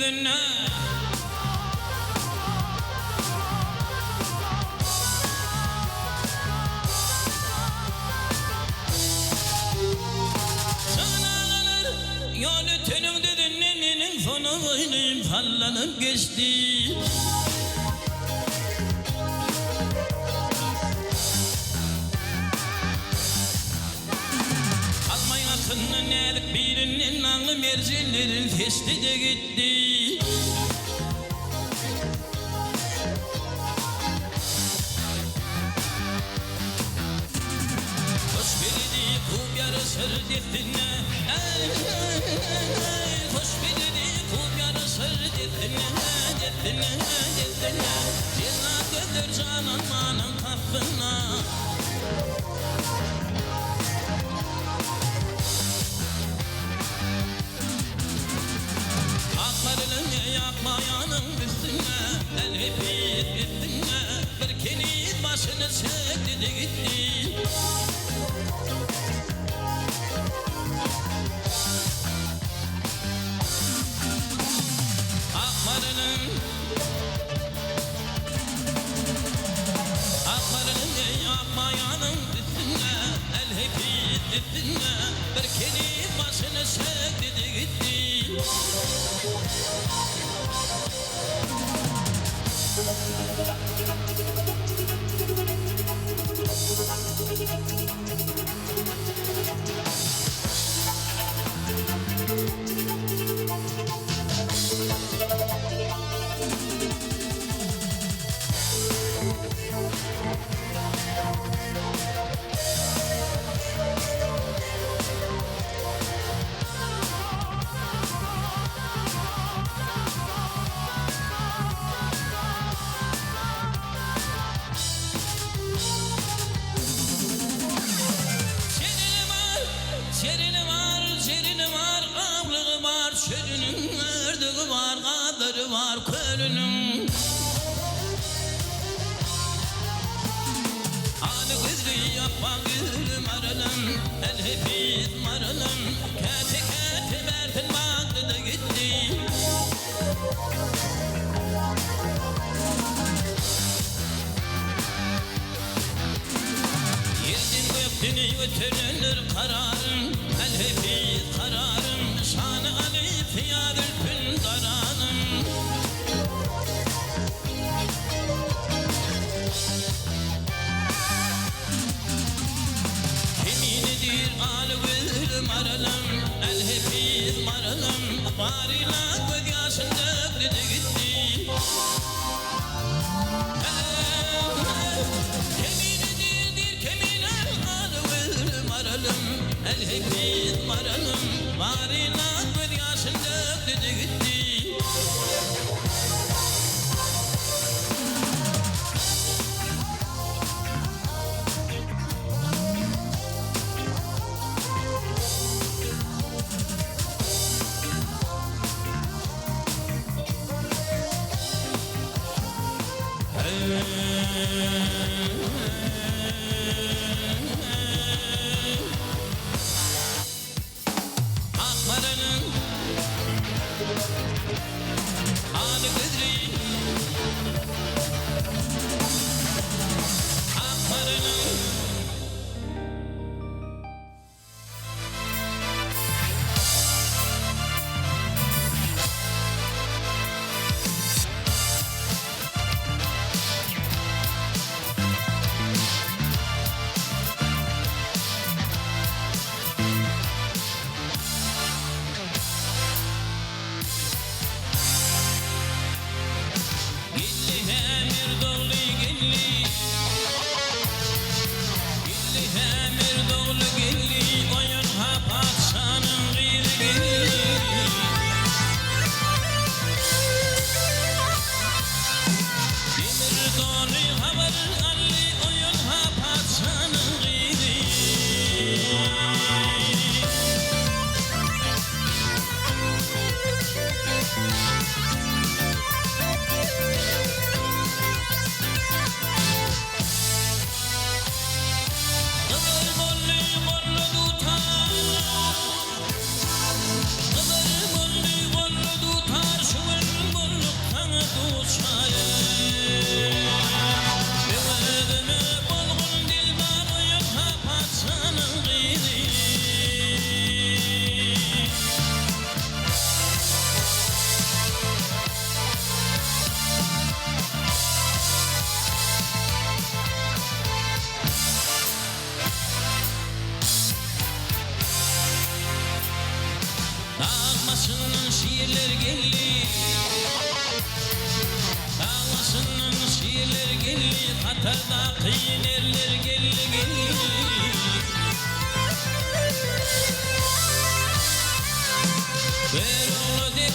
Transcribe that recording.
düdüğüne. Yolu tönüm düdüğünün fonu boynum sallanıp geçti. Almanya'sının erik birinin ağlı mercilerin festi de gitti. Hoş biridi kub yarı sır deftine. Hoş biridi kub yarı sır deftine. Cennet götür canan manın kapına. Aklarının yakmayanın üstüne, el hepit üstüne, bir kilit başını çekti de gitti. Aklarının yakmayanın üstüne, el hepit üstüne, bir kilit başını çekti de gitti. Cerini var, avlığı var, çölünün ördüğü var, kadırı var, kölünün. Adı kızı yapma gülüm aralım, el hepit maralım, kete kete vertin baktı da gitti. Yerdin göktünü götürülür kararım, el hepit kararım, şanı alif yadül pün daranım. Kiminidir al gülüm aralım, el hepit maralım, varila göz yaşın döktü de gitti. El hepit maralım, varila göz yaşın döktü de gitti. Aklarının geldi Dağlasının şiirler geldi Katarda kıyın erler geldi Ver oğlu dep